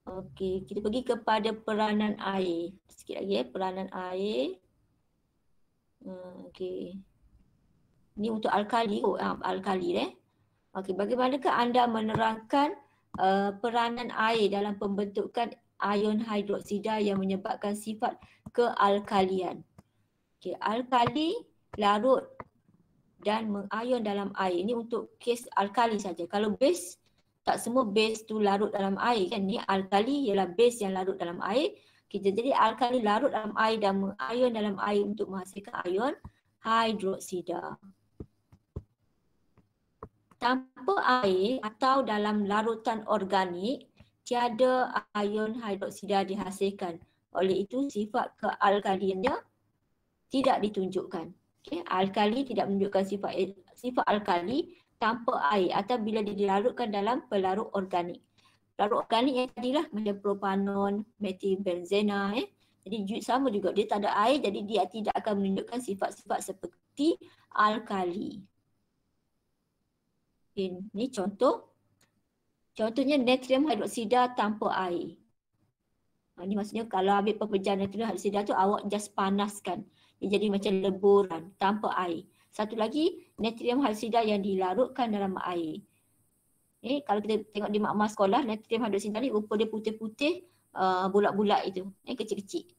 Okey, kita pergi kepada peranan air. Sikit lagi peranan air. Okey. Ni untuk alkali alkali Okey, bagaimanakah anda menerangkan peranan air dalam pembentukan ion hidroksida yang menyebabkan sifat kealkalian? Okey, alkali larut dan mengayon dalam air. Ini untuk kes alkali saja. Kalau base, tak semua base tu larut dalam air kan. Ni alkali ialah base yang larut dalam air. Kita jadi alkali larut dalam air dan mengayon dalam air untuk menghasilkan ion hidroksida. Tanpa air atau dalam larutan organik, tiada ion hidroksida dihasilkan. Oleh itu sifat kealkaliannya tidak ditunjukkan. Okay. Alkali tidak menunjukkan sifat alkali tanpa air atau bila dia dilarutkan dalam pelarut organik. Pelarut organik yang tadilah macam propanon, metilbenzena. Jadi sama juga, dia tak ada air jadi dia tidak akan menunjukkan sifat-sifat seperti alkali. Ini contohnya natrium hidroksida tanpa air. Ini maksudnya kalau ambil pepejah natrium hidroksida tu awak just panaskan. Dia jadi macam leburan tanpa air. Satu lagi natrium hidroksida yang dilarutkan dalam air. Kalau kita tengok di makmal sekolah, natrium hidroksida ni rupa dia putih-putih, bulat-bulat itu, kecil-kecil.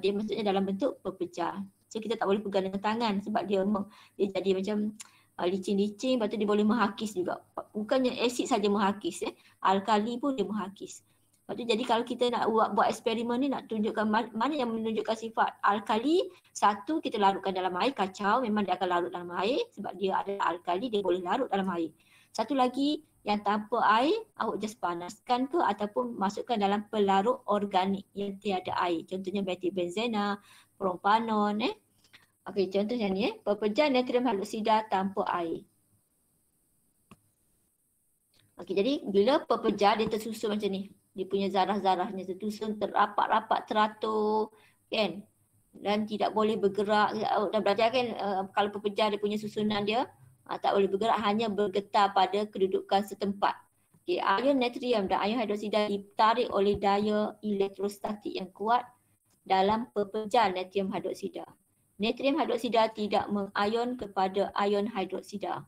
Dia maksudnya dalam bentuk pepejah. So kita tak boleh pegang dengan tangan sebab dia jadi macam licin-licin, lepas tu dia boleh menghakis juga. Bukannya asid saja menghakis, alkali pun dia menghakis. Lepas tu jadi kalau kita nak buat eksperimen ni, nak tunjukkan mana yang menunjukkan sifat alkali, satu kita larutkan dalam air, kacau, memang dia akan larut dalam air sebab dia ada alkali, dia boleh larut dalam air. Satu lagi yang tanpa air, awak just panaskan ke ataupun masukkan dalam pelarut organik yang tiada air. Contohnya metilbenzena, propanon. Okey, contohnya ni pepejah natrium hidroksida tanpa air. Okey, jadi bila pepejah dia tersusun macam ni. Dia punya zarah-zarahnya tersusun rapat-rapat teratur kan. Dan tidak boleh bergerak. Dah belajar kan kalau pepejah dia punya susunan dia tak boleh bergerak, hanya bergetar pada kedudukan setempat. Okay, ion natrium dan ion hidroksida ditarik oleh daya elektrostatik yang kuat dalam pepejah natrium hidroksida. Natrium hidroksida tidak mengayon kepada ion hidroksida.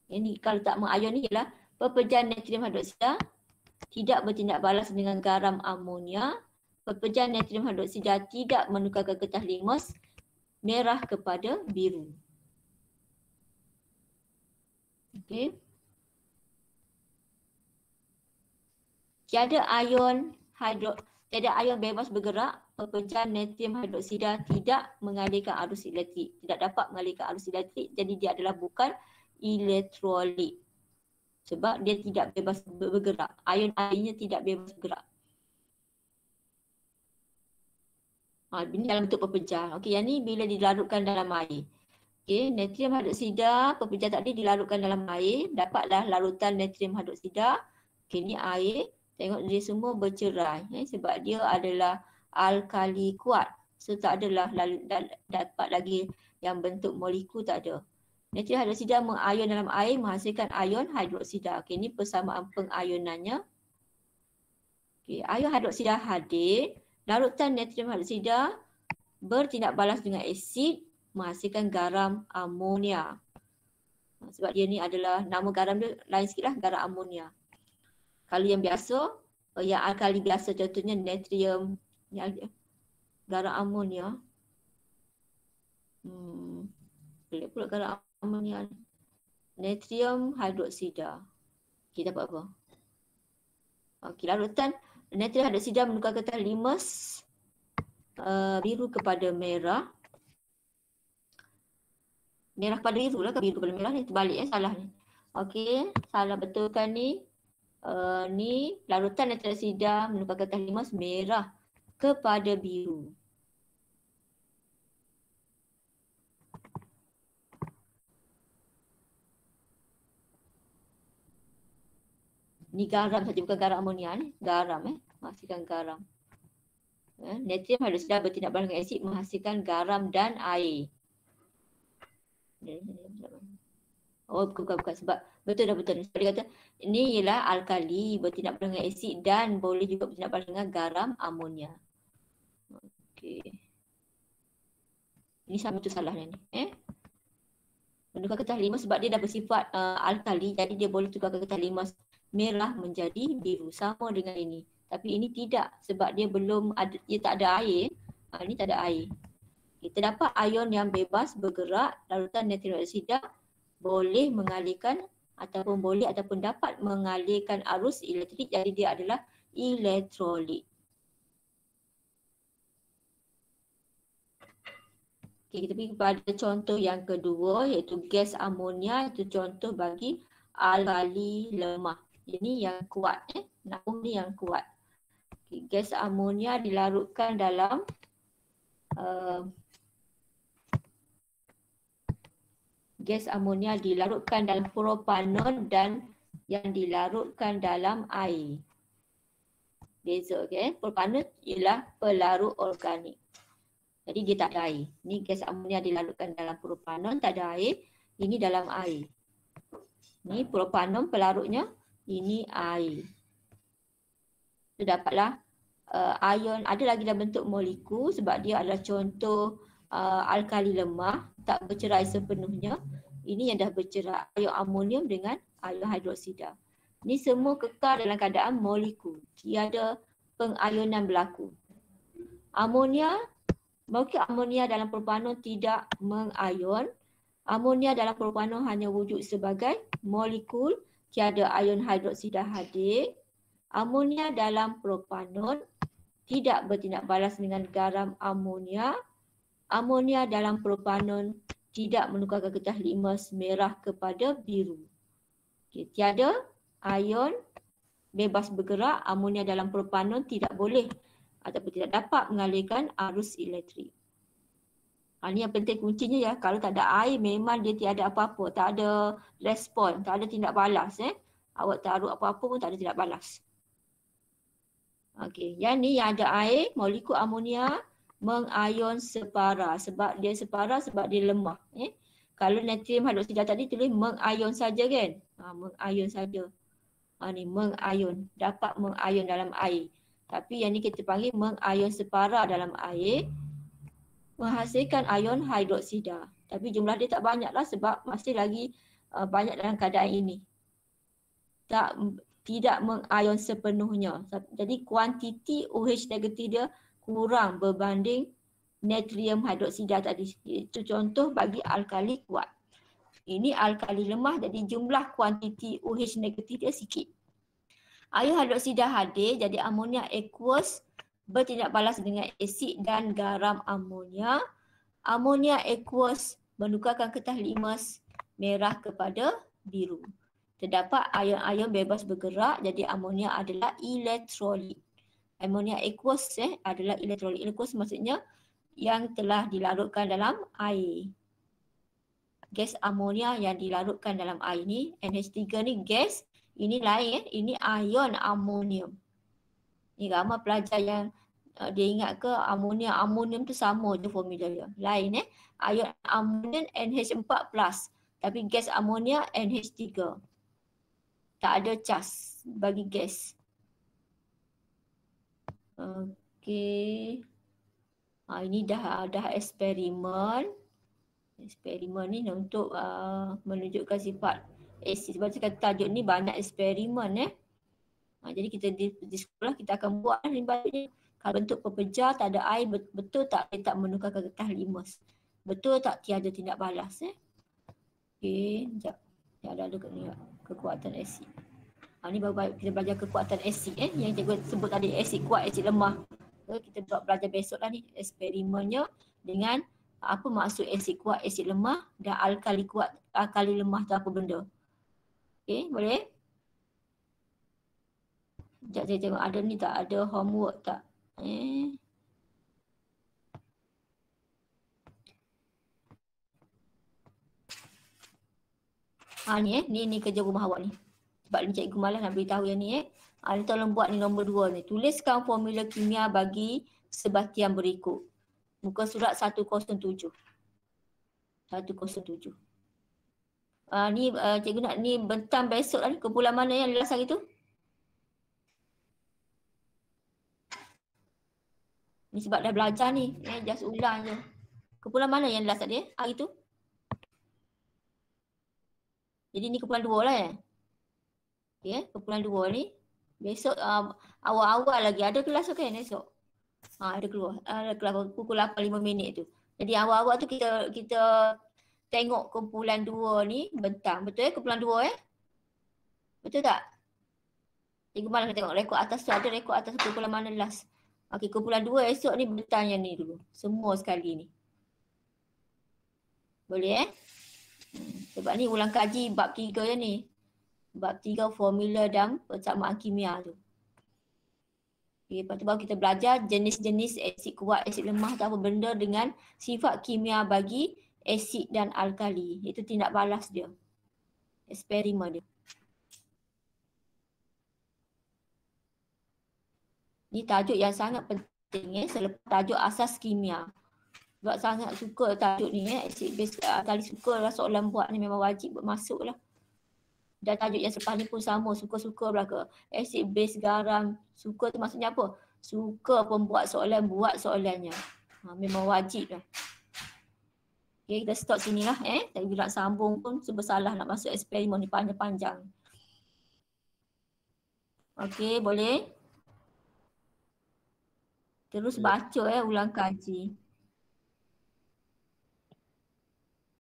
Ini kalau tak mengayon ni ialah pepejah natrium hidroksida tidak bertindak balas dengan garam amonia. Pepejah natrium hidroksida tidak menukarkan getah limas merah kepada biru. Okey. Tiada ion bebas bergerak, pepejah natrium hidroksida tidak mengalirkan arus elektrik. Tidak dapat mengalirkan arus elektrik, jadi dia adalah bukan elektrolit. Sebab dia tidak bebas bergerak. Ion airnya tidak bebas bergerak. Ini dalam bentuk pepejah. Okey, yang ni bila dilarutkan dalam air. Okey, natrium hidroksida pepejah tadi dilarutkan dalam air, dapatlah larutan natrium hidroksida. Okey, ni air. Tengok dia semua bercerai sebab dia adalah alkali kuat. So tak adalah dapat lagi yang bentuk molekul, tak ada. Natrium hidroksida mengayon dalam air menghasilkan ion hidroksida. Okey, ini persamaan pengayonannya. Okey, ion hidroksida hadir, larutan natrium hidroksida bertindak balas dengan asid menghasilkan garam amonia. Sebab dia ni adalah nama garam dia lain sikit lah, garam amonia. Kalau yang biasa, yang alkali biasa contohnya natrium, yang garam amonia. Pelik pula garam amonia. Natrium hidroksida. Kita dapat apa? Okey, larutan natrium hidroksida menukar kertas limas biru kepada merah. Merah pada biru lah, ke biru pada merah ni terbalik salah ni. Okey, salah betulkan ni. Ni larutan natrium hidroksida menukar kertas limas merah kepada biru. Ni garam saja, bukan garam amonia ni. Garam menghasilkan garam. Natrium hidroksida bertindak balas dengan asid menghasilkan garam dan air. Oh, bukan. Sebab betul. Sebab dia kata, ini ialah alkali bertindak balas dengan asid dan boleh juga bertindak balas dengan garam amonia. Okey. Ini sama tu salahnya ni. Menukar kertas limas sebab dia dah bersifat alkali, jadi dia boleh tukarkan kertas limas merah menjadi biru. Sama dengan ini. Tapi ini tidak sebab dia belum ada, dia tak ada air. Ini tak ada air. Kita dapat ion yang bebas bergerak, larutan natrium hidroksida boleh mengalirkan ataupun dapat mengalirkan arus elektrik, jadi dia adalah elektrolit. Okay, kita pergi kepada contoh yang kedua iaitu gas amonia. Itu contoh bagi alkali lemah. Ini yang kuat. Naung ni yang kuat. Okay, gas amonia dilarutkan dalam propanon dan yang dilarutkan dalam air. Beza, okey. Propanon ialah pelarut organik. Jadi dia tak ada air. Ni gas amonia dilarutkan dalam propanon, tak ada air. Ini dalam air. Ni propanon pelarutnya, ini air. So dapatlah ion, ada lagi dalam bentuk molekul sebab dia adalah contoh alkali lemah, tak bercerai sepenuhnya. Ini yang dah bercerai, ion amonium dengan ion hidroksida. Ini semua kekal dalam keadaan molekul. Tiada pengayonan berlaku. Molekul amonia dalam propanon tidak mengayon. Amonia dalam propanon hanya wujud sebagai molekul, tiada ion hidroksida hadir. Amonia dalam propanon tidak bertindak balas dengan garam amonia. Amonia dalam propanon tidak menukarkan kertas limas merah kepada biru. Okay, tiada ion bebas bergerak, amonia dalam propanon tidak boleh ataupun tidak dapat mengalirkan arus elektrik. Ini yang penting kuncinya ya. Kalau tak ada air memang dia tiada apa-apa. Tak ada respon, tak ada tindak balas. Awak taruh apa-apa pun tak ada tindak balas. Okey, yang ni yang ada air, molekul amonia mengayon separa. Sebab dia separa sebab dia lemah. Kalau natrium hidroksida tadi tulis mengayon saja kan? Mengayon saja. Ni mengayon, dapat mengayon dalam air. Tapi yang ni kita panggil mengayon separa dalam air, menghasilkan ion hidroksida. Tapi jumlah dia tak banyak lah sebab masih lagi banyak dalam keadaan ini. Tidak mengayon sepenuhnya. Jadi kuantiti OH negatif dia kurang berbanding natrium hidroksida tadi. Itu contoh bagi alkali kuat. Ini alkali lemah, jadi jumlah kuantiti OH negatif dia sikit. Ion hidroksida hadir, jadi amonia aqueous bertindak balas dengan asid dan garam amonia. Amonia aqueous menukarkan kertas limas merah kepada biru. Terdapat ion-ion bebas bergerak, jadi amonia adalah elektrolit. Amonia aqueous adalah elektrolit. Aqueous maksudnya yang telah dilarutkan dalam air. gas amonia yang dilarutkan dalam air ni. NH3 ni gas, ini lain ini ion amonium. Ni ramai pelajar yang dia ingat ke amonium tu sama je formula dia. Lain ion amonium NH4+, tapi gas amonia NH3. Tak ada cas bagi gas. Okey. Ini dah eksperimen. Eksperimen ni untuk menunjukkan sifat asid. Sebab saya kata tajuk ni banyak eksperimen jadi kita di sekolah kita akan buat ni baliknya. Kalau bentuk pepejar tak ada air, betul tak dia tak menukarkan getah limus? Betul tak tiada tindak balas Okey, sekejap. Ya ada kekuatan asid. Ni baru kita belajar kekuatan asid yang cikgu sebut tadi, asid kuat, asid lemah. Kita buat belajar besok lah ni eksperimennya dengan apa maksud asid kuat, asid lemah dan alkali kuat, alkali lemah tu apa benda. Okey, boleh? Sekejap saya tengok ada ni tak, ada homework tak? Ni kerja rumah awak ni. Sebab ni cikgu malas nak beritahu yang ni ni tolong buat ni nombor 2 ni. Tuliskan formula kimia bagi sebatian berikut. Muka surat 107. 107. Ni cikgu nak ni bentang besok lah ni. Kumpulan mana yang last hari tu? Ni sebab dah belajar ni. Just ulang je. Kumpulan mana yang last tadi hari tu? Jadi ni kumpulan 2 lah Okay, kumpulan 2 ni. Besok awal-awal lagi ada kelas kan esok? Ada keluar. Ada kelas pukul 8.05 tu. Jadi awal-awal tu kita tengok kumpulan 2 ni bentang. Betul kumpulan 2 Betul tak? Cikgu malas tengok rekod atas tu, ada rekod atas kumpulan mana last. Okey, kumpulan 2 esok ni bentang yang ni dulu. Semua sekali ni. Boleh Sebab ni ulang kaji bab 3 je ni. Bab 3 formula dan persamaan kimia tu. Okay, lepas tu baru kita belajar jenis-jenis asid kuat, asid lemah tu apa benda dengan sifat kimia bagi asid dan alkali. Itu tindak balas dia. Eksperimen dia. Ni tajuk yang sangat penting selepas tajuk asas kimia. Sebab sangat suka tajuk ni asid base alkali, suka lah soalan buat ni, memang wajib masuk lah. Dan tajuk yang selepas ni pun sama, suka-suka belaka. Asid base garam, suka tu maksudnya apa? Suka pembuat soalan, buat soalannya. Memang wajib lah. Okay, kita stop sini lah Tak nak sambung pun bersalah nak masuk eksperimen ni panjang-panjang. Okay, boleh? Terus baca ulang kaji.